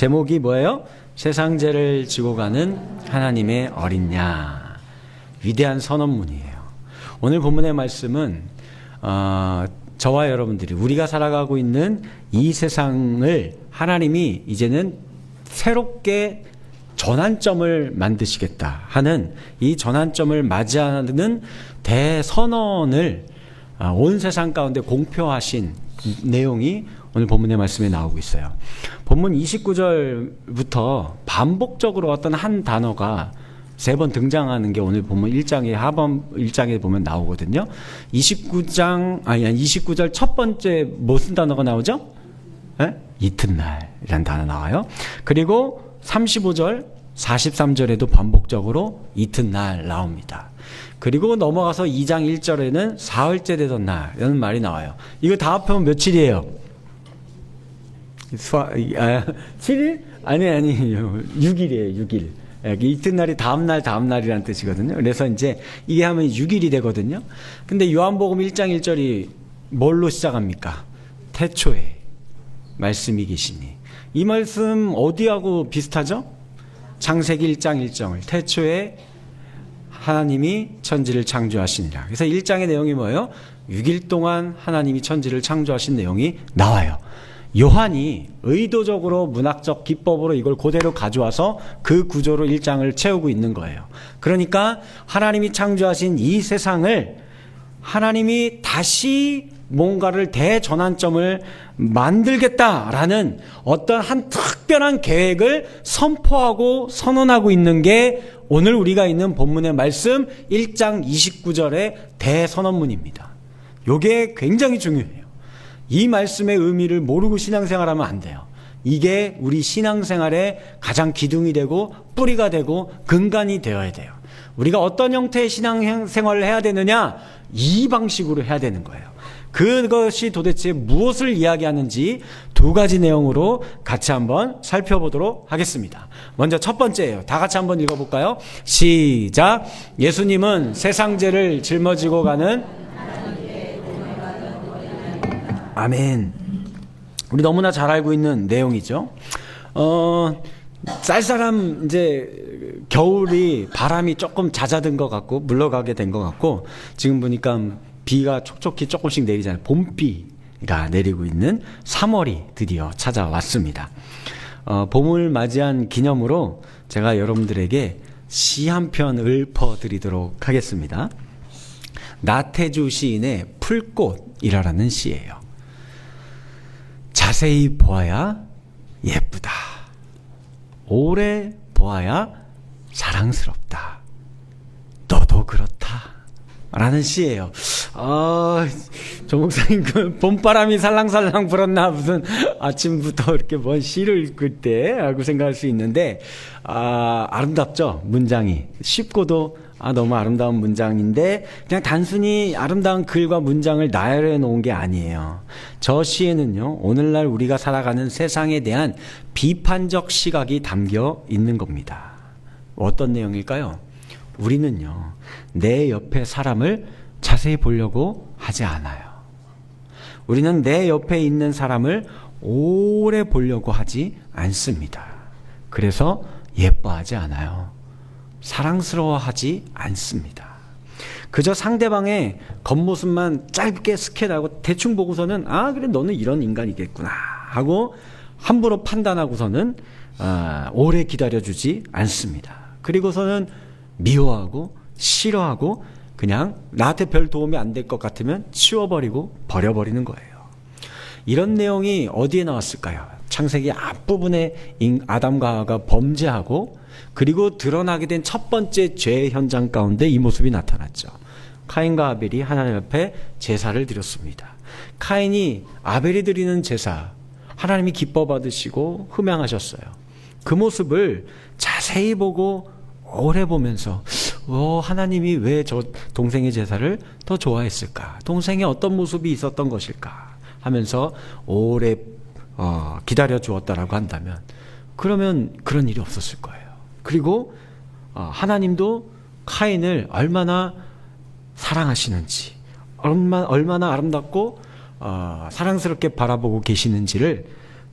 제목이 뭐예요? 세상죄를 지고 가는 하나님의 어린 양. 위대한 선언문이에요. 오늘 본문의 말씀은 저와 여러분들이 우리가 살아가고 있는 이 세상을 하나님이 이제는 새롭게 전환점을 만드시겠다 하는 이 전환점을 맞이하는 대선언을 온 세상 가운데 공표하신 내용이 오늘 본문의 말씀에 나오고 있어요. 본문 29절부터 반복적으로 어떤 한 단어가 3번 등장하는 게 오늘 본문 1장의 하반 1장에 보면 나오거든요. 29절 첫 번째 무슨 단어가 나오죠? 네? 이튿날이라는 단어 나와요. 그리고 35절, 43절에도 반복적으로 이튿날 나옵니다. 그리고 넘어가서 2장 1절에는 사흘째 되던 날이라는 말이 나와요. 이거 다 합하면 며칠이에요? 7일? 아니 6일이에요. 6일. 이튿날이 다음날이라는 뜻이거든요. 그래서 이제 이게 하면 6일이 되거든요. 근데 요한복음 1장 1절이 뭘로 시작합니까? 태초에 말씀이 계시니. 이 말씀 어디하고 비슷하죠? 창세기 1장 1절. 태초에 하나님이 천지를 창조하시니라. 그래서 1장의 내용이 뭐예요? 6일 동안 하나님이 천지를 창조하신 내용이 나와요. 요한이 의도적으로 문학적 기법으로 이걸 그대로 가져와서 그 구조로 1장을 채우고 있는 거예요. 그러니까 하나님이 창조하신 이 세상을 하나님이 다시 뭔가를 대전환점을 만들겠다라는 어떤 한 특별한 계획을 선포하고 선언하고 있는 게 오늘 우리가 있는 본문의 말씀 1장 29절의 대선언문입니다. 이게 굉장히 중요해요. 이 말씀의 의미를 모르고 신앙생활하면 안 돼요. 이게 우리 신앙생활의 가장 기둥이 되고 뿌리가 되고 근간이 되어야 돼요. 우리가 어떤 형태의 신앙생활을 해야 되느냐? 이 방식으로 해야 되는 거예요. 그것이 도대체 무엇을 이야기하는지 2가지 내용으로 같이 한번 살펴보도록 하겠습니다. 먼저 첫 번째예요. 다 같이 한번 읽어볼까요? 시작. 예수님은 세상죄를 짊어지고 가는 아멘. 우리 너무나 잘 알고 있는 내용이죠. 쌀쌀한 이제 겨울이 바람이 조금 잦아든 것 같고 물러가게 된 것 같고 지금 보니까 비가 촉촉히 조금씩 내리잖아요. 봄비가 내리고 있는 3월이 드디어 찾아왔습니다. 봄을 맞이한 기념으로 제가 여러분들에게 시 한 편 읊어드리도록 하겠습니다. 나태주 시인의 풀꽃이라는 시예요. 자세히 보아야 예쁘다. 오래 보아야 사랑스럽다. 너도 그렇다. 라는 시예요. 조 목사님 그 봄바람이 살랑살랑 불었나 무슨 아침부터 이렇게 뭔 시를 읽을 때 라고 생각할 수 있는데 아름답죠. 문장이 쉽고도 너무 아름다운 문장인데 그냥 단순히 아름다운 글과 문장을 나열해 놓은 게 아니에요. 저 시에는요, 오늘날 우리가 살아가는 세상에 대한 비판적 시각이 담겨 있는 겁니다. 어떤 내용일까요? 우리는요, 내 옆에 사람을 자세히 보려고 하지 않아요. 우리는 내 옆에 있는 사람을 오래 보려고 하지 않습니다. 그래서 예뻐하지 않아요. 사랑스러워하지 않습니다. 그저 상대방의 겉모습만 짧게 스캔하고 대충 보고서는 그래 너는 이런 인간이겠구나 하고 함부로 판단하고서는 오래 기다려주지 않습니다. 그리고서는 미워하고 싫어하고 그냥 나한테 별 도움이 안 될 것 같으면 치워버리고 버려버리는 거예요. 이런 내용이 어디에 나왔을까요? 창세기 앞부분에 아담과 하와가 범죄하고 그리고 드러나게 된 첫 번째 죄 현장 가운데 이 모습이 나타났죠. 카인과 아벨이 하나님 앞에 제사를 드렸습니다. 카인이 아벨이 드리는 제사 하나님이 기뻐 받으시고 흠양하셨어요. 그 모습을 자세히 보고 오래 보면서 하나님이 왜 저 동생의 제사를 더 좋아했을까? 동생의 어떤 모습이 있었던 것일까? 하면서 오래 기다려 주었다라고 한다면 그러면 그런 일이 없었을 거예요. 그리고 하나님도 카인을 얼마나 사랑하시는지 얼마나 아름답고 사랑스럽게 바라보고 계시는지를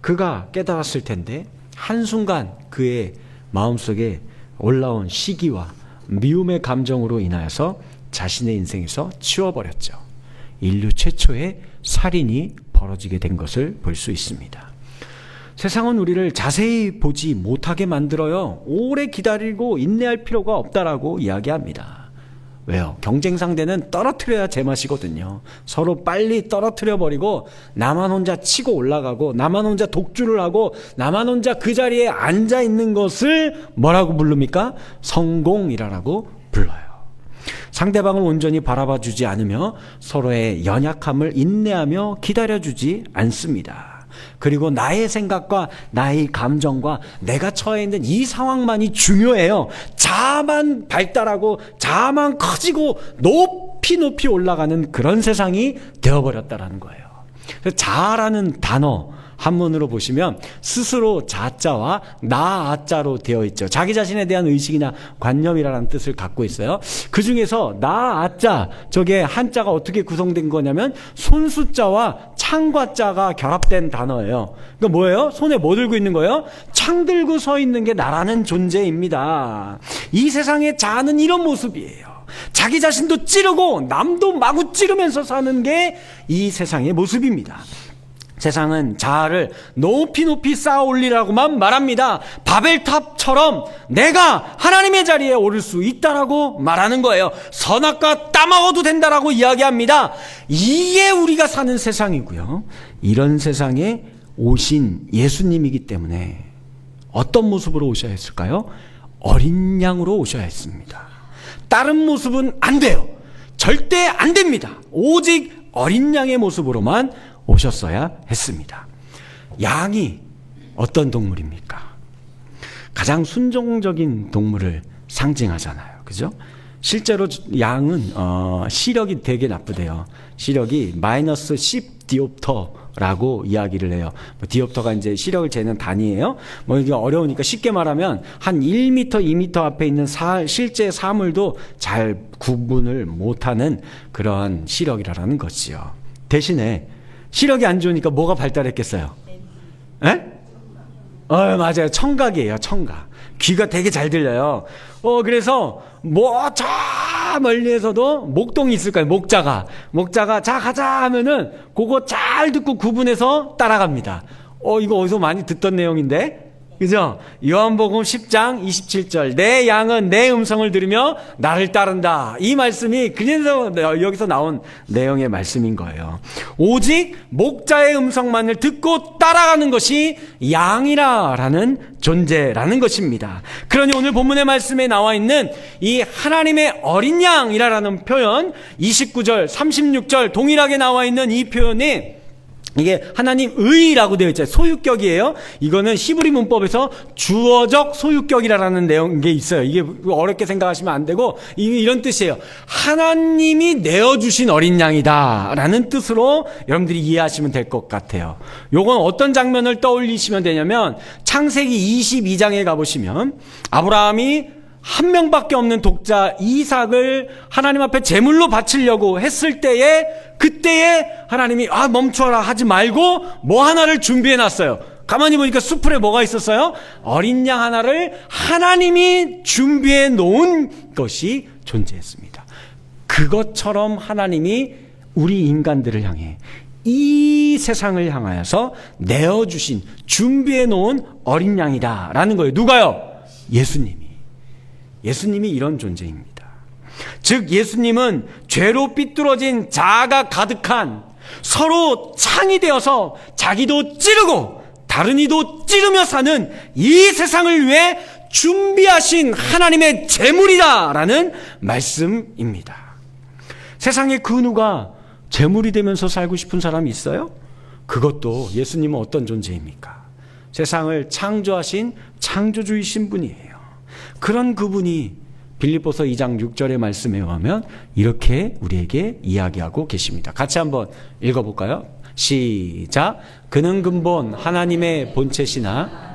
그가 깨달았을 텐데 한순간 그의 마음속에 올라온 시기와 미움의 감정으로 인하여서 자신의 인생에서 치워버렸죠. 인류 최초의 살인이 벌어지게 된 것을 볼 수 있습니다. 세상은 우리를 자세히 보지 못하게 만들어요. 오래 기다리고 인내할 필요가 없다라고 이야기합니다. 왜요? 경쟁 상대는 떨어뜨려야 제맛이거든요. 서로 빨리 떨어뜨려버리고 나만 혼자 치고 올라가고 나만 혼자 독주를 하고 나만 혼자 그 자리에 앉아 있는 것을 뭐라고 부릅니까? 성공이라고 불러요. 상대방을 온전히 바라봐 주지 않으며 서로의 연약함을 인내하며 기다려주지 않습니다. 그리고 나의 생각과 나의 감정과 내가 처해 있는 이 상황만이 중요해요. 자아만 발달하고 자아만 커지고 높이 올라가는 그런 세상이 되어버렸다라는 거예요. 그래서 자아라는 단어 한문으로 보시면 스스로 자자와 나아자로 되어 있죠. 자기 자신에 대한 의식이나 관념이라는 뜻을 갖고 있어요. 그 중에서 나아자, 저게 한자가 어떻게 구성된 거냐면 손수자와 창과자가 결합된 단어예요. 그러니까 뭐예요? 손에 뭐 들고 있는 거예요? 창 들고 서 있는 게 나라는 존재입니다. 이 세상의 자아는 이런 모습이에요. 자기 자신도 찌르고 남도 마구 찌르면서 사는 게 이 세상의 모습입니다. 세상은 자아를 높이 쌓아 올리라고만 말합니다. 바벨탑처럼 내가 하나님의 자리에 오를 수 있다라고 말하는 거예요. 선악과 따먹어도 된다라고 이야기합니다. 이게 우리가 사는 세상이고요. 이런 세상에 오신 예수님이기 때문에 어떤 모습으로 오셔야 했을까요? 어린 양으로 오셔야 했습니다. 다른 모습은 안 돼요. 절대 안 됩니다. 오직 어린 양의 모습으로만 오셨어야 했습니다. 양이 어떤 동물입니까? 가장 순종적인 동물을 상징하잖아요. 그죠? 실제로 양은 시력이 되게 나쁘대요. 시력이 마이너스 10 디옵터라고 이야기를 해요. 디옵터가 이제 시력을 재는 단위예요. 이게 어려우니까 쉽게 말하면 한 1m, 2m 앞에 있는 실제 사물도 잘 구분을 못하는 그러한 시력이라는 것이요. 대신에 시력이 안 좋으니까 뭐가 발달했겠어요? 에? 맞아요. 청각이에요. 청각. 귀가 되게 잘 들려요. 그래서 저 멀리에서도 목동이 있을 거예요. 목자가 자 가자 하면은 그거 잘 듣고 구분해서 따라갑니다. 이거 어디서 많이 듣던 내용인데? 그죠? 요한복음 10장 27절 내 양은 내 음성을 들으며 나를 따른다. 이 말씀이 그래서 여기서 나온 내용의 말씀인 거예요. 오직 목자의 음성만을 듣고 따라가는 것이 양이라는 존재라는 것입니다. 그러니 오늘 본문의 말씀에 나와 있는 이 하나님의 어린 양이라는 표현 29절 36절 동일하게 나와 있는 이 표현이 이게 하나님의라고 되어 있잖아요. 소유격이에요. 이거는 히브리 문법에서 주어적 소유격이라는 내용이 있어요. 이게 어렵게 생각하시면 안 되고 이런 뜻이에요. 하나님이 내어주신 어린 양이다 라는 뜻으로 여러분들이 이해하시면 될 것 같아요. 요건 어떤 장면을 떠올리시면 되냐면 창세기 22장에 가보시면 아브라함이 한 명밖에 없는 독자 이삭을 하나님 앞에 제물로 바치려고 했을 때에 그때에 하나님이 멈춰라 하지 말고 뭐 하나를 준비해 놨어요. 가만히 보니까 수풀에 뭐가 있었어요? 어린 양 하나를 하나님이 준비해 놓은 것이 존재했습니다. 그것처럼 하나님이 우리 인간들을 향해 이 세상을 향하여서 내어주신 준비해 놓은 어린 양이다 라는 거예요. 누가요? 예수님이 이런 존재입니다. 즉 예수님은 죄로 삐뚤어진 자아가 가득한 서로 창이 되어서 자기도 찌르고 다른 이도 찌르며 사는 이 세상을 위해 준비하신 하나님의 제물이다라는 말씀입니다. 세상에 그 누가 제물이 되면서 살고 싶은 사람이 있어요? 그것도 예수님은 어떤 존재입니까? 세상을 창조하신 창조주이신 분이에요. 그런 그분이 빌립보서 2장 6절의 말씀에 의하면 이렇게 우리에게 이야기하고 계십니다. 같이 한번 읽어볼까요? 시작. 그는 근본 하나님의 본체시나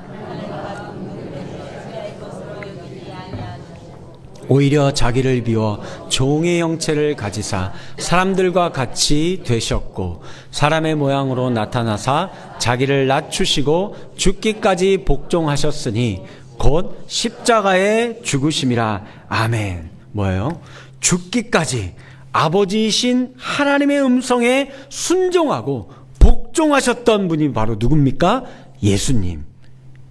오히려 자기를 비워 종의 형체를 가지사 사람들과 같이 되셨고 사람의 모양으로 나타나사 자기를 낮추시고 죽기까지 복종하셨으니 곧 십자가에 죽으심이라. 아멘. 뭐예요? 죽기까지 아버지이신 하나님의 음성에 순종하고 복종하셨던 분이 바로 누굽니까? 예수님.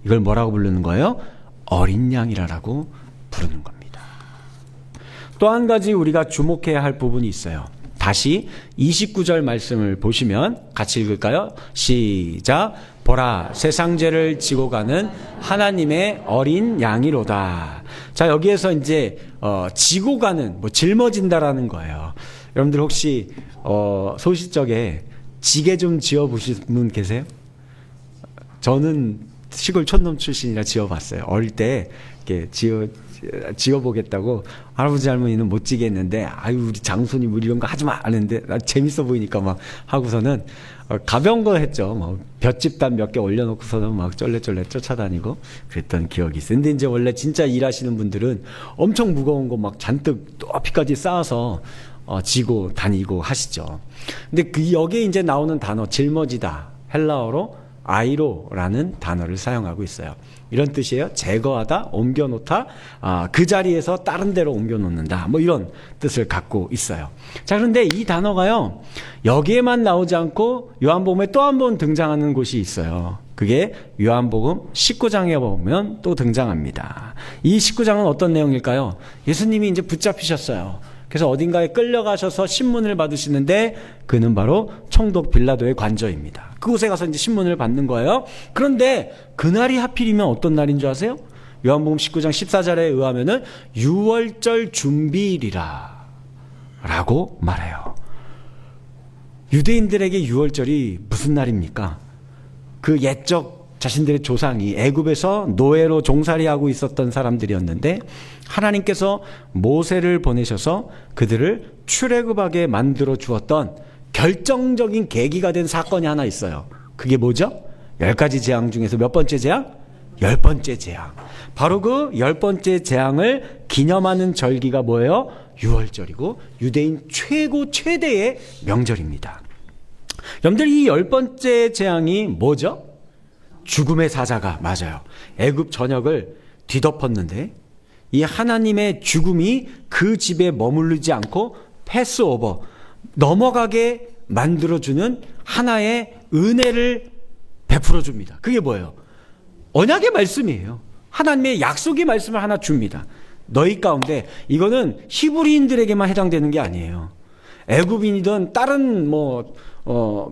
이걸 뭐라고 부르는 거예요? 어린 양이라고 부르는 겁니다. 또 한 가지 우리가 주목해야 할 부분이 있어요. 다시 29절 말씀을 보시면 같이 읽을까요? 시작. 보라, 세상 죄를 지고 가는 하나님의 어린 양이로다. 자, 여기에서 이제 지고 가는, 짊어진다라는 거예요. 여러분들 혹시 소시적에 지게 좀 지어 보신 분 계세요? 저는 시골 촌놈 출신이라 지어봤어요. 어릴 때 이렇게 지어보겠다고 할아버지 할머니는 못 지겠는데, 아유 우리 장손이 뭐 이런 거 하지 마 하는데 나 재밌어 보이니까 막 하고서는 가벼운 거 했죠. 뭐 볏짚단 몇 개 올려놓고서는 막 쩔레쩔레 쫓아다니고 그랬던 기억이 있어요. 근데 이제 원래 진짜 일하시는 분들은 엄청 무거운 거 막 잔뜩 높이까지 쌓아서 지고 다니고 하시죠. 근데 여기에 이제 나오는 단어 짊어지다, 헬라어로 아이로라는 단어를 사용하고 있어요. 이런 뜻이에요. 제거하다, 옮겨놓다, 그 자리에서 다른 데로 옮겨놓는다, 뭐 이런 뜻을 갖고 있어요. 자, 그런데 이 단어가요, 여기에만 나오지 않고 요한복음에 또 한 번 등장하는 곳이 있어요. 그게 요한복음 19장에 보면 또 등장합니다. 이 19장은 어떤 내용일까요? 예수님이 이제 붙잡히셨어요. 그래서 어딘가에 끌려가셔서 신문을 받으시는데 그는 바로 총독 빌라도의 관저입니다. 그곳에 가서 이제 신문을 받는 거예요. 그런데 그날이 하필이면 어떤 날인 줄 아세요? 요한복음 19장 14절에 의하면은 유월절 준비일이라 라고 말해요. 유대인들에게 유월절이 무슨 날입니까? 그 옛적 자신들의 조상이 애굽에서 노예로 종살이하고 있었던 사람들이었는데 하나님께서 모세를 보내셔서 그들을 출애굽하게 만들어 주었던 결정적인 계기가 된 사건이 하나 있어요. 그게 뭐죠? 10가지 재앙 중에서 몇 번째 재앙? 10번째 재앙. 바로 그 10번째 재앙을 기념하는 절기가 뭐예요? 유월절이고 유대인 최대의 명절입니다. 여러분들, 이 10번째 재앙이 뭐죠? 죽음의 사자가, 맞아요, 애굽 전역을 뒤덮었는데 이 하나님의 죽음이 그 집에 머무르지 않고 패스오버, 넘어가게 만들어주는 하나의 은혜를 베풀어 줍니다. 그게 뭐예요? 언약의 말씀이에요. 하나님의 약속의 말씀을 하나 줍니다. 너희 가운데, 이거는 히브리인들에게만 해당되는 게 아니에요. 애굽인이든 다른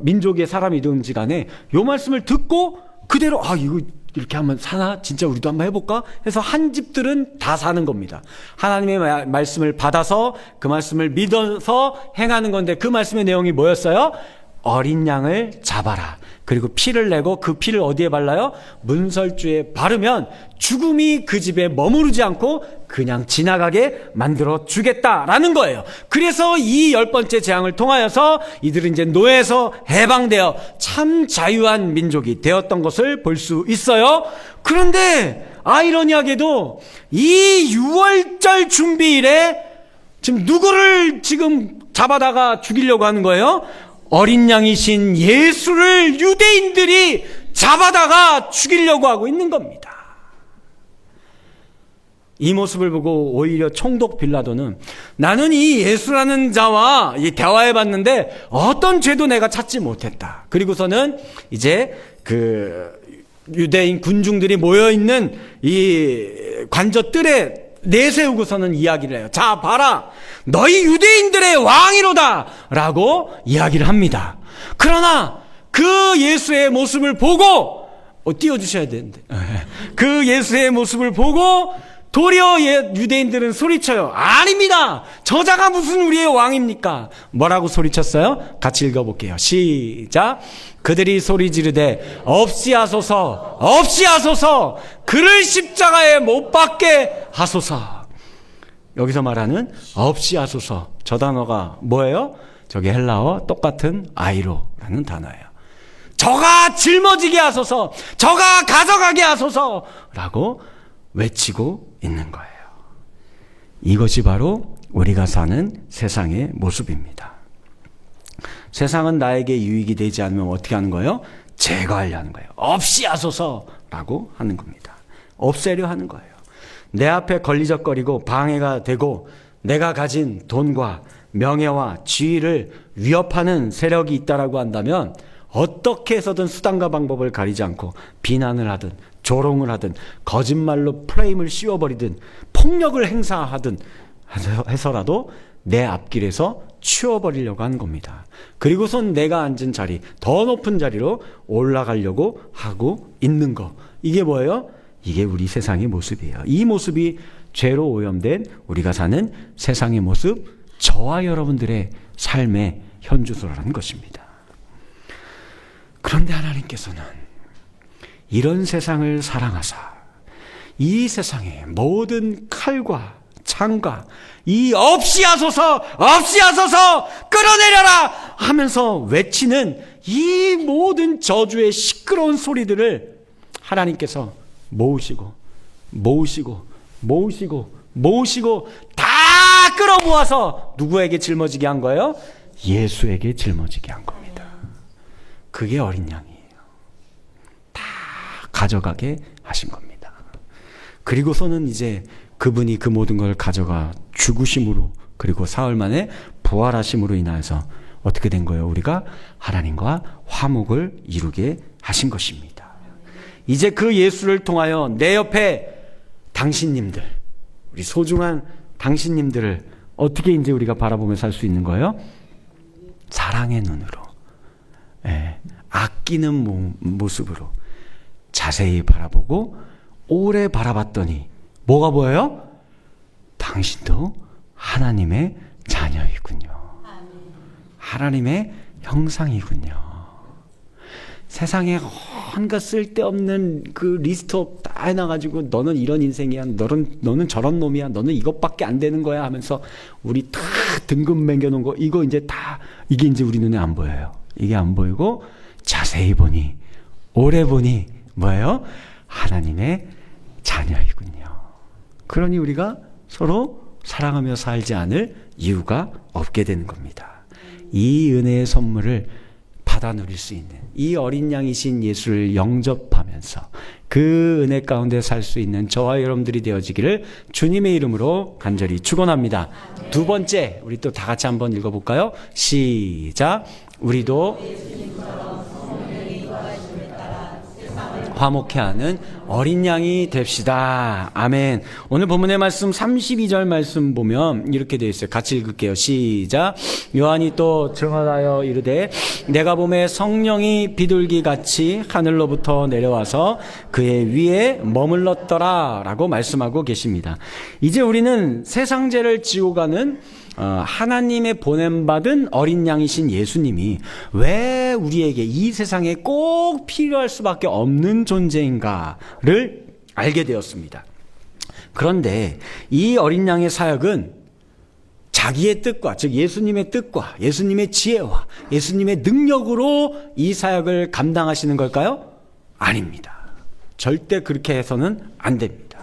민족의 사람이든지 간에 요 말씀을 듣고 그대로 이거 이렇게 하면 사나? 진짜 우리도 한번 해볼까? 해서 한 집들은 다 사는 겁니다. 하나님의 말씀을 받아서 그 말씀을 믿어서 행하는 건데 그 말씀의 내용이 뭐였어요? 어린 양을 잡아라. 그리고 피를 내고 그 피를 어디에 발라요? 문설주에 바르면 죽음이 그 집에 머무르지 않고 그냥 지나가게 만들어 주겠다라는 거예요. 그래서 이 10번째 재앙을 통하여서 이들은 이제 노예에서 해방되어 참 자유한 민족이 되었던 것을 볼 수 있어요. 그런데 아이러니하게도 이 6월절 준비일에 지금 누구를 지금 잡아다가 죽이려고 하는 거예요? 어린 양이신 예수를 유대인들이 잡아다가 죽이려고 하고 있는 겁니다. 이 모습을 보고 오히려 총독 빌라도는 나는 이 예수라는 자와 대화해봤는데 어떤 죄도 내가 찾지 못했다. 그리고서는 이제 그 유대인 군중들이 모여있는 이 관저 뜰에 내세우고서는 이야기를 해요. 자, 봐라, 너희 유대인들의 왕이로다 라고 이야기를 합니다. 그러나 그 예수의 모습을 보고 띄워주셔야 되는데 그 예수의 모습을 보고 도리어 유대인들은 소리쳐요. 아닙니다, 저자가 무슨 우리의 왕입니까? 뭐라고 소리쳤어요? 같이 읽어볼게요. 시작. 그들이 소리 지르되 없이하소서, 없이하소서, 그를 십자가에 못 박게 하소서. 여기서 말하는 없이하소서, 저 단어가 뭐예요? 저기 헬라어 똑같은 아이로라는 단어예요. 저가 짊어지게 하소서, 저가 가져가게 하소서 라고 외치고 있는 거예요. 이것이 바로 우리가 사는 세상의 모습입니다. 세상은 나에게 유익이 되지 않으면 어떻게 하는 거예요? 제거하려 하는 거예요. 없이 하소서라고 하는 겁니다. 없애려 하는 거예요. 내 앞에 걸리적거리고 방해가 되고 내가 가진 돈과 명예와 지위를 위협하는 세력이 있다라고 한다면 어떻게 해서든 수단과 방법을 가리지 않고 비난을 하든 조롱을 하든 거짓말로 프레임을 씌워버리든 폭력을 행사하든 해서라도 내 앞길에서 치워버리려고 하는 겁니다. 그리고선 내가 앉은 자리, 더 높은 자리로 올라가려고 하고 있는 거. 이게 뭐예요? 이게 우리 세상의 모습이에요. 이 모습이 죄로 오염된 우리가 사는 세상의 모습, 저와 여러분들의 삶의 현주소라는 것입니다. 그런데 하나님께서는 이런 세상을 사랑하사 이 세상의 모든 칼과 창과 이 없이 하소서 끌어내려라 하면서 외치는 이 모든 저주의 시끄러운 소리들을 하나님께서 모으시고 다 끌어모아서 누구에게 짊어지게 한 거예요? 예수에게 짊어지게 한 겁니다. 그게 어린 양이에요. 다 가져가게 하신 겁니다. 그리고서는 이제 그분이 그 모든 걸 가져가 죽으심으로 그리고 사흘 만에 부활하심으로 인하여서 어떻게 된 거예요? 우리가 하나님과 화목을 이루게 하신 것입니다. 이제 그 예수를 통하여 내 옆에 당신님들, 우리 소중한 당신님들을 어떻게 이제 우리가 바라보며 살 수 있는 거예요? 사랑의 눈으로, 아끼는 모습으로 자세히 바라보고 오래 바라봤더니 뭐가 보여요? 당신도 하나님의 자녀이군요. 하나님의 형상이군요. 세상에 온갖 쓸데없는 그 리스트업 다 해놔가지고 너는 이런 인생이야, 너는 저런 놈이야, 너는 이것밖에 안 되는 거야 하면서 우리 다 등급 매겨놓은 거 이거 이제 다 이게 이제 우리 눈에 안 보여요. 이게 안 보이고 자세히 보니 오래 보니 뭐예요? 하나님의 자녀이군요. 그러니 우리가 서로 사랑하며 살지 않을 이유가 없게 되는 겁니다. 이 은혜의 선물을 받아 누릴 수 있는 이 어린 양이신 예수를 영접하면서 그 은혜 가운데 살 수 있는 저와 여러분들이 되어지기를 주님의 이름으로 간절히 축원합니다. 두 번째, 우리 또 다 같이 한번 읽어볼까요? 시작. 우리도 화목해 하는 어린 양이 됩시다. 아멘. 오늘 본문의 말씀 32절 말씀 보면 이렇게 되어 있어요. 같이 읽을게요. 시작. 요한이 또 증언하여 이르되 내가 보매 성령이 비둘기같이 하늘로부터 내려와서 그의 위에 머물렀더라 라고 말씀하고 계십니다. 이제 우리는 세상 죄를 지고 가는 하나님의 보냄받은 어린 양이신 예수님이 왜 우리에게 이 세상에 꼭 필요할 수밖에 없는 존재인가를 알게 되었습니다. 그런데 이 어린 양의 사역은 자기의 뜻과, 즉 예수님의 뜻과 예수님의 지혜와 예수님의 능력으로 이 사역을 감당하시는 걸까요? 아닙니다. 절대 그렇게 해서는 안 됩니다.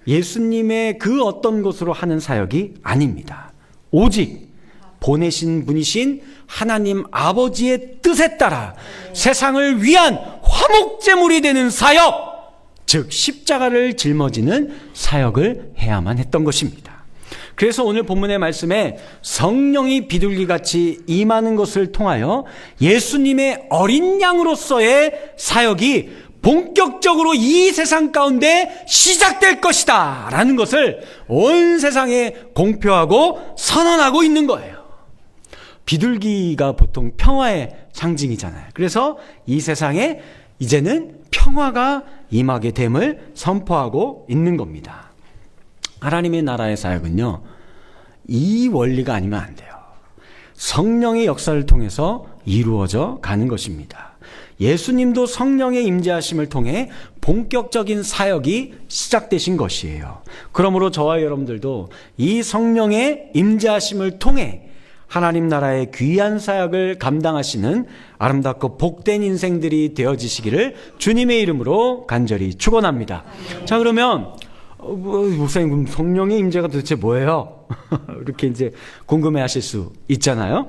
예수님의 그 어떤 것으로 하는 사역이 아닙니다. 오직 보내신 분이신 하나님 아버지의 뜻에 따라 세상을 위한 화목제물이 되는 사역, 즉 십자가를 짊어지는 사역을 해야만 했던 것입니다. 그래서 오늘 본문의 말씀에 성령이 비둘기같이 임하는 것을 통하여 예수님의 어린 양으로서의 사역이 본격적으로 이 세상 가운데 시작될 것이다 라는 것을 온 세상에 공표하고 선언하고 있는 거예요. 비둘기가 보통 평화의 상징이잖아요. 그래서 이 세상에 이제는 평화가 임하게 됨을 선포하고 있는 겁니다. 하나님의 나라의 사역은요, 이 원리가 아니면 안 돼요. 성령의 역사를 통해서 이루어져 가는 것입니다. 예수님도 성령의 임재하심을 통해 본격적인 사역이 시작되신 것이에요. 그러므로 저와 여러분들도 이 성령의 임재하심을 통해 하나님 나라의 귀한 사역을 감당하시는 아름답고 복된 인생들이 되어지시기를 주님의 이름으로 간절히 축원합니다. 자, 그러면 목사님, 그럼 성령의 임재가 도대체 뭐예요? 이렇게 이제 궁금해 하실 수 있잖아요.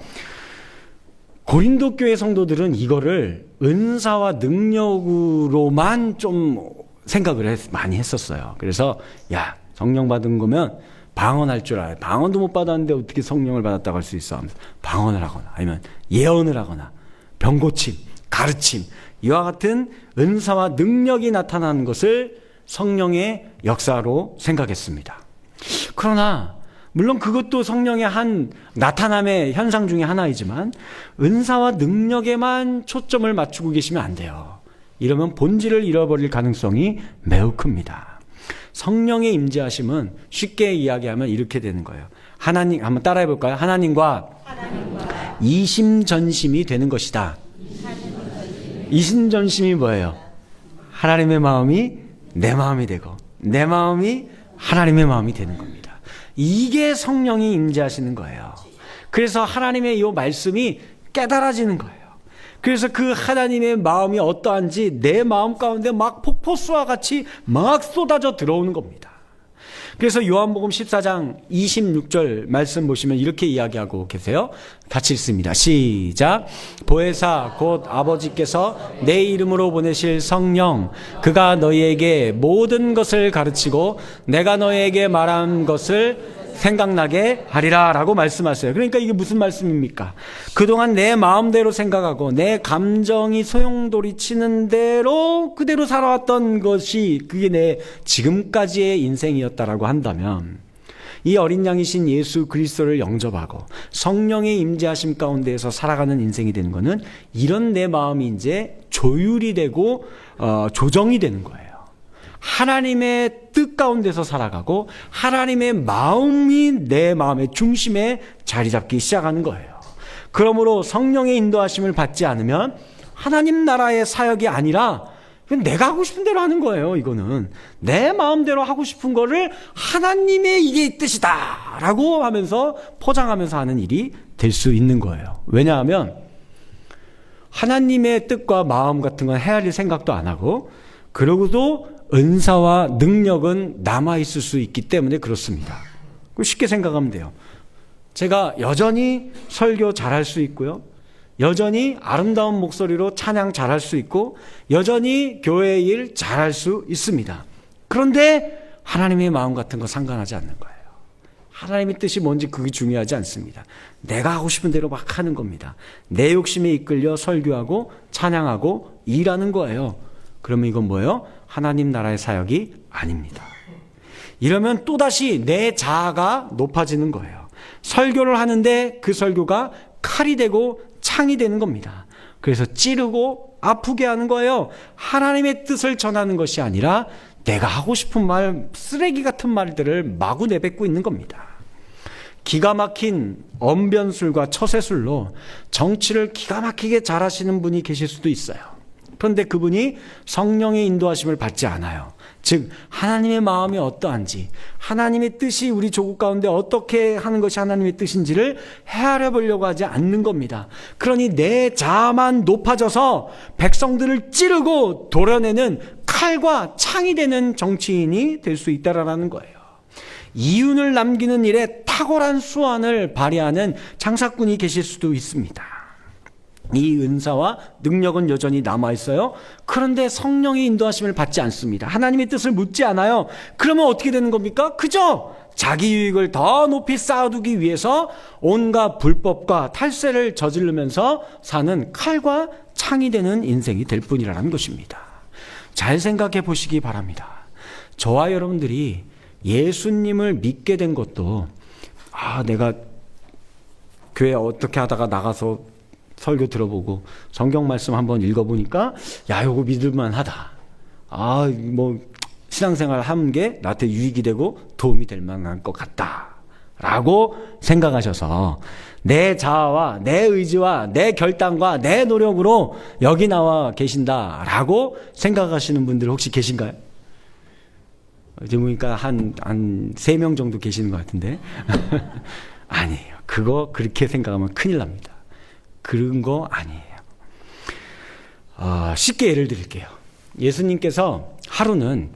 고린도 교회 성도들은 이거를 은사와 능력으로만 좀 생각을 많이 했었어요. 그래서, 야, 성령 받은 거면 방언할 줄 알아요. 방언도 못 받았는데 어떻게 성령을 받았다고 할 수 있어? 하면서 방언을 하거나, 아니면 예언을 하거나, 병고침, 가르침, 이와 같은 은사와 능력이 나타나는 것을 성령의 역사로 생각했습니다. 그러나 물론 그것도 성령의 한 나타남의 현상 중에 하나이지만 은사와 능력에만 초점을 맞추고 계시면 안 돼요. 이러면 본질을 잃어버릴 가능성이 매우 큽니다. 성령의 임재하심은 쉽게 이야기하면 이렇게 되는 거예요. 하나님, 한번 따라해 볼까요? 하나님과 이심전심이 되는 것이다. 이심전심이 뭐예요? 하나님의 마음이 내 마음이 되고 내 마음이 하나님의 마음이 되는 겁니다. 이게 성령이 임재하시는 거예요. 그래서 하나님의 이 말씀이 깨달아지는 거예요. 그래서 그 하나님의 마음이 어떠한지 내 마음 가운데 막 폭포수와 같이 막 쏟아져 들어오는 겁니다. 그래서 요한복음 14장 26절 말씀 보시면 이렇게 이야기하고 계세요. 같이 읽습니다. 시작. 보혜사 곧 아버지께서 내 이름으로 보내실 성령, 그가 너희에게 모든 것을 가르치고 내가 너희에게 말한 것을 생각나게 하리라 라고 말씀하세요. 그러니까 이게 무슨 말씀입니까? 그동안 내 마음대로 생각하고 내 감정이 소용돌이 치는 대로 그대로 살아왔던 것이 그게 내 지금까지의 인생이었다라고 한다면 이 어린 양이신 예수 그리스도를 영접하고 성령의 임재하심 가운데에서 살아가는 인생이 되는 것은 이런 내 마음이 이제 조율이 되고 조정이 되는 거예요. 하나님의 뜻 가운데서 살아가고 하나님의 마음이 내 마음의 중심에 자리 잡기 시작하는 거예요. 그러므로 성령의 인도하심을 받지 않으면 하나님 나라의 사역이 아니라 내가 하고 싶은 대로 하는 거예요. 이거는 내 마음대로 하고 싶은 거를 하나님의 이게 뜻이다 라고 하면서 포장하면서 하는 일이 될 수 있는 거예요. 왜냐하면 하나님의 뜻과 마음 같은 건 헤아릴 생각도 안 하고, 그러고도 은사와 능력은 남아있을 수 있기 때문에 그렇습니다. 쉽게 생각하면 돼요. 제가 여전히 설교 잘할 수 있고요, 여전히 아름다운 목소리로 찬양 잘할 수 있고, 여전히 교회 일 잘할 수 있습니다. 그런데 하나님의 마음 같은 거 상관하지 않는 거예요. 하나님의 뜻이 뭔지 그게 중요하지 않습니다. 내가 하고 싶은 대로 막 하는 겁니다. 내 욕심에 이끌려 설교하고 찬양하고 일하는 거예요. 그러면 이건 뭐예요? 하나님 나라의 사역이 아닙니다. 이러면 또다시 내 자아가 높아지는 거예요. 설교를 하는데 그 설교가 칼이 되고 창이 되는 겁니다. 그래서 찌르고 아프게 하는 거예요. 하나님의 뜻을 전하는 것이 아니라 내가 하고 싶은 말, 쓰레기 같은 말들을 마구 내뱉고 있는 겁니다. 기가 막힌 언변술과 처세술로 정치를 기가 막히게 잘하시는 분이 계실 수도 있어요. 그런데 그분이 성령의 인도하심을 받지 않아요. 즉 하나님의 마음이 어떠한지, 하나님의 뜻이 우리 조국 가운데 어떻게 하는 것이 하나님의 뜻인지를 헤아려 보려고 하지 않는 겁니다. 그러니 내 자아만 높아져서 백성들을 찌르고 도려내는 칼과 창이 되는 정치인이 될 수 있다라는 거예요. 이윤을 남기는 일에 탁월한 수완을 발휘하는 장사꾼이 계실 수도 있습니다. 이 은사와 능력은 여전히 남아있어요. 그런데 성령의 인도하심을 받지 않습니다. 하나님의 뜻을 묻지 않아요. 그러면 어떻게 되는 겁니까? 그저 자기 유익을 더 높이 쌓아두기 위해서 온갖 불법과 탈세를 저지르면서 사는 칼과 창이 되는 인생이 될 뿐이라는 것입니다. 잘 생각해 보시기 바랍니다. 저와 여러분들이 예수님을 믿게 된 것도 내가 교회 어떻게 하다가 나가서 설교 들어보고 성경 말씀 한번 읽어보니까 요거 믿을만 하다. 신앙생활 하는 게 나한테 유익이 되고 도움이 될 만한 것 같다 라고 생각하셔서 내 자아와 내 의지와 내 결단과 내 노력으로 여기 나와 계신다 라고 생각하시는 분들 혹시 계신가요? 이제 보니까 한 3명 정도 계시는 것 같은데 아니에요. 그거 그렇게 생각하면 큰일 납니다. 그런 거 아니에요. 쉽게 예를 드릴게요. 예수님께서 하루는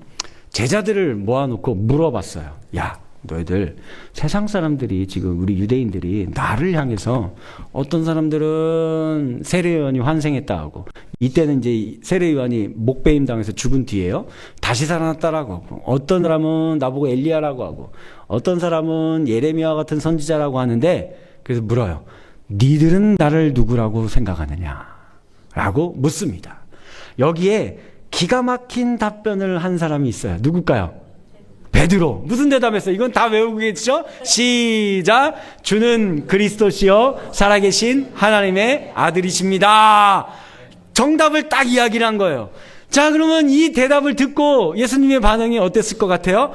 제자들을 모아놓고 물어봤어요. 야, 너희들 세상 사람들이 지금 우리 유대인들이 나를 향해서 어떤 사람들은 세례요한이 환생했다 하고, 이때는 이제 세례요한이 목베임 당해서 죽은 뒤에요, 다시 살아났다라고 하고, 어떤 사람은 나보고 엘리야라고 하고, 어떤 사람은 예레미야 같은 선지자라고 하는데, 그래서 물어요. 니들은 나를 누구라고 생각하느냐 라고 묻습니다. 여기에 기가 막힌 답변을 한 사람이 있어요. 누굴까요? 베드로. 무슨 대답했어요? 이건 다 외우겠죠? 시작. 주는 그리스도시요 살아계신 하나님의 아들이십니다. 정답을 딱 이야기를 한 거예요. 자, 그러면 이 대답을 듣고 예수님의 반응이 어땠을 것 같아요?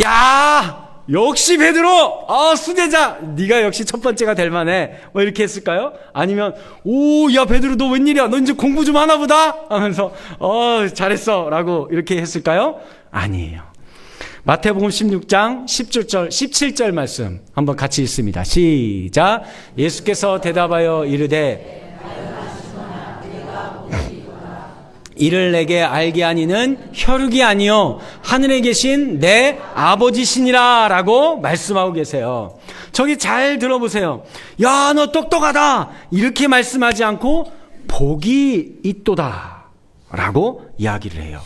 야, 역시 베드로, 수제자, 네가 역시 첫 번째가 될 만해. 뭐 이렇게 했을까요? 아니면 오, 야 베드로 너 웬일이야? 너 이제 공부 좀 하나 보다? 하면서 잘했어 라고 이렇게 했을까요? 아니에요. 마태복음 16장 17절 말씀 한번 같이 읽습니다. 시작. 예수께서 대답하여 이르되 이를 내게 알게 하니는 혈육이 아니요 하늘에 계신 내 아버지시니라 라고 말씀하고 계세요. 저기 잘 들어보세요. 야, 너 똑똑하다 이렇게 말씀하지 않고 복이 있도다 라고 이야기를 해요.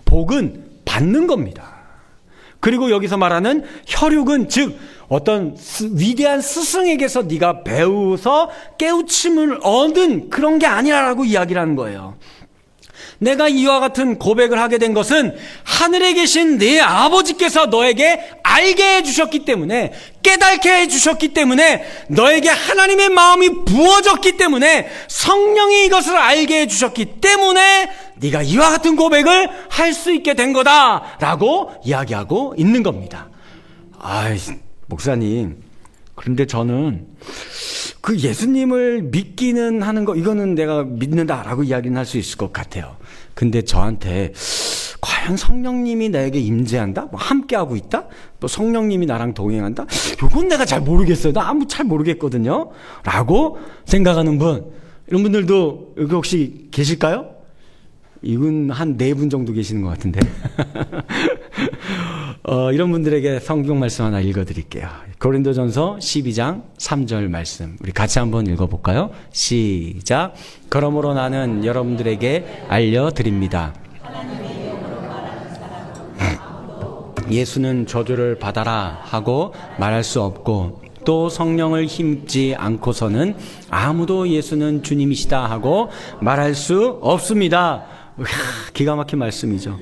복은 받는 겁니다. 그리고 여기서 말하는 혈육은 즉 어떤 위대한 스승에게서 네가 배워서 깨우침을 얻은 그런 게 아니라고 이야기를 하는 거예요. 내가 이와 같은 고백을 하게 된 것은 하늘에 계신 네 아버지께서 너에게 알게 해주셨기 때문에, 깨닫게 해주셨기 때문에, 너에게 하나님의 마음이 부어졌기 때문에, 성령이 이것을 알게 해주셨기 때문에 네가 이와 같은 고백을 할 수 있게 된 거다라고 이야기하고 있는 겁니다. 목사님, 그런데 저는 그 예수님을 믿기는 하는 거, 이거는 내가 믿는다라고 이야기는 할 수 있을 것 같아요. 근데 저한테 과연 성령님이 나에게 임재한다? 뭐 함께하고 있다? 또 성령님이 나랑 동행한다? 이건 내가 잘 모르겠어요. 나 잘 모르겠거든요. 라고 생각하는 분, 이런 분들도 여기 혹시 계실까요? 이분 한 4분 정도 계시는 것 같은데. 이런 분들에게 성경 말씀 하나 읽어드릴게요. 고린도전서 12장 3절 말씀 우리 같이 한번 읽어볼까요? 시작. 그러므로 나는 여러분들에게 알려드립니다. 예수는 저주를 받아라 하고 말할 수 없고, 또 성령을 힘입지 않고서는 아무도 예수는 주님이시다 하고 말할 수 없습니다. 기가 막힌 말씀이죠.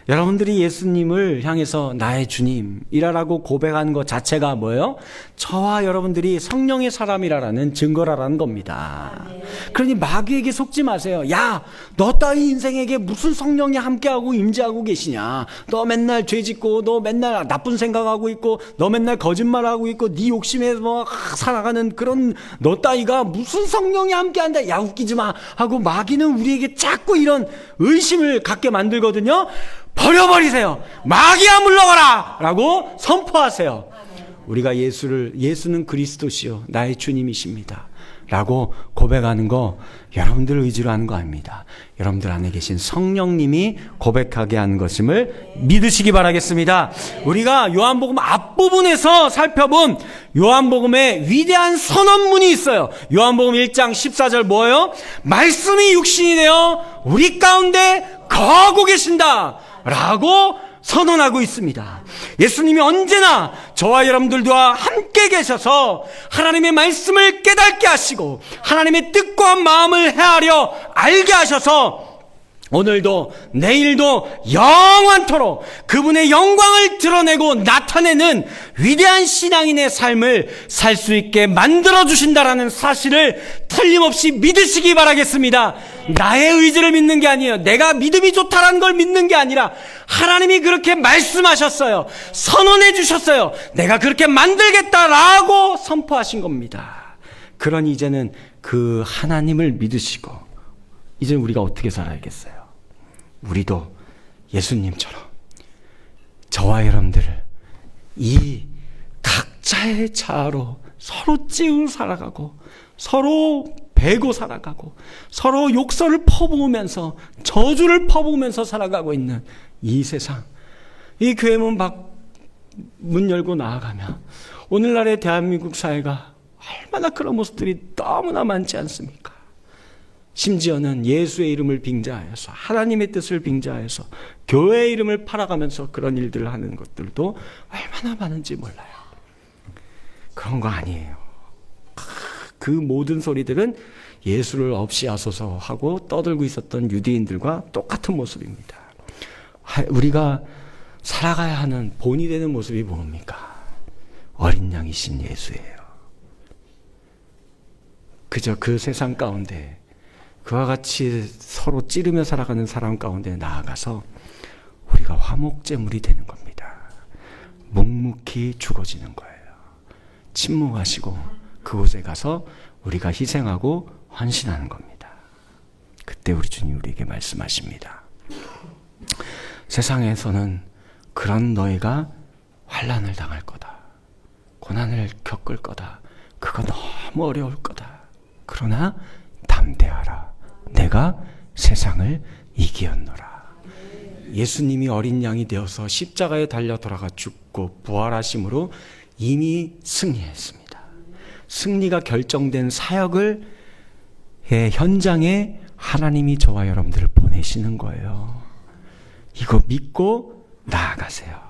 여러분들이 예수님을 향해서 나의 주님이라고 고백하는 것 자체가 뭐예요? 저와 여러분들이 성령의 사람이라는 증거라는 겁니다. 그러니 마귀에게 속지 마세요. 야, 너 따위 인생에게 무슨 성령이 함께하고 임재하고 계시냐? 너 맨날 죄짓고, 너 맨날 나쁜 생각하고 있고, 너 맨날 거짓말하고 있고, 네 욕심에 살아가는 그런 너 따위가 무슨 성령이 함께한다? 야, 웃기지 마 하고 마귀는 우리에게 자꾸 이런 의심을 갖게 만들거든요. 버려버리세요. 마귀야 물러가라 라고 선포하세요. 우리가 예수는 그리스도시요 나의 주님이십니다 라고 고백하는 거 여러분들 의지로 하는 거 아닙니다. 여러분들 안에 계신 성령님이 고백하게 하는 것임을 믿으시기 바라겠습니다. 우리가 요한복음 앞부분에서 살펴본 요한복음의 위대한 선언문이 있어요. 요한복음 1장 14절 뭐예요? 말씀이 육신이 되어 우리 가운데 거하고 계신다 라고 선언하고 있습니다. 예수님이 언제나 저와 여러분들과 함께 계셔서 하나님의 말씀을 깨닫게 하시고 하나님의 뜻과 마음을 헤아려 알게 하셔서 오늘도 내일도 영원토록 그분의 영광을 드러내고 나타내는 위대한 신앙인의 삶을 살 수 있게 만들어주신다라는 사실을 틀림없이 믿으시기 바라겠습니다. 나의 의지를 믿는 게 아니에요. 내가 믿음이 좋다라는 걸 믿는 게 아니라 하나님이 그렇게 말씀하셨어요. 선언해 주셨어요. 내가 그렇게 만들겠다라고 선포하신 겁니다. 그러니 이제는 그 하나님을 믿으시고 이제 우리가 어떻게 살아야겠어요? 우리도 예수님처럼 저와 여러분들을 이 각자의 자아로 서로 찌우 살아가고 서로 베고 살아가고 서로 욕설을 퍼부으면서 저주를 퍼부으면서 살아가고 있는 이 세상, 이 교회 문 열고 나아가면 오늘날의 대한민국 사회가 얼마나 그런 모습들이 너무나 많지 않습니까? 심지어는 예수의 이름을 빙자하여서 하나님의 뜻을 빙자하여서 교회의 이름을 팔아가면서 그런 일들을 하는 것들도 얼마나 많은지 몰라요. 그런 거 아니에요. 그 모든 소리들은 예수를 없이 하소서 하고 떠들고 있었던 유대인들과 똑같은 모습입니다. 우리가 살아가야 하는 본이 되는 모습이 뭡니까? 어린 양이신 예수예요. 그저 그 세상 가운데 그와 같이 서로 찌르며 살아가는 사람 가운데 나아가서 우리가 화목제물이 되는 겁니다. 묵묵히 죽어지는 거예요. 침묵하시고 그곳에 가서 우리가 희생하고 헌신하는 겁니다. 그때 우리 주님 우리에게 말씀하십니다. 세상에서는 그런 너희가 환난을 당할 거다. 고난을 겪을 거다. 그거 너무 어려울 거다. 그러나 담대하라. 내가 세상을 이기었노라. 예수님이 어린 양이 되어서 십자가에 달려 돌아가 죽고 부활하심으로 이미 승리했습니다. 승리가 결정된 사역을 현장에 하나님이 저와 여러분들을 보내시는 거예요. 이거 믿고 나아가세요.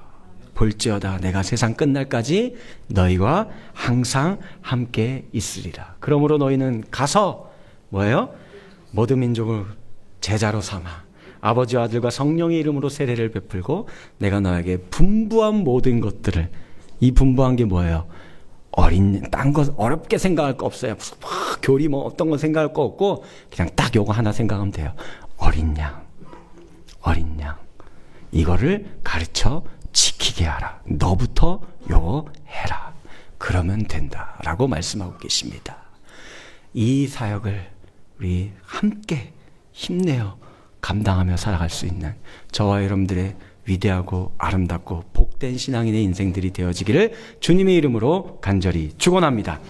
볼지어다 내가 세상 끝날까지 너희와 항상 함께 있으리라. 그러므로 너희는 가서 뭐예요? 모든 민족을 제자로 삼아 아버지와 아들과 성령의 이름으로 세례를 베풀고 내가 너에게 분부한 모든 것들을, 이 분부한 게 뭐예요? 딴 거 어렵게 생각할 거 없어요. 무슨 교리 어떤 거 생각할 거 없고 그냥 딱 요거 하나 생각하면 돼요. 어린 양. 이거를 가르쳐 지키게 하라. 너부터 요거 해라. 그러면 된다. 라고 말씀하고 계십니다. 이 사역을 우리 함께 힘내어 감당하며 살아갈 수 있는 저와 여러분들의 위대하고 아름답고 복된 신앙인의 인생들이 되어지기를 주님의 이름으로 간절히 축원합니다.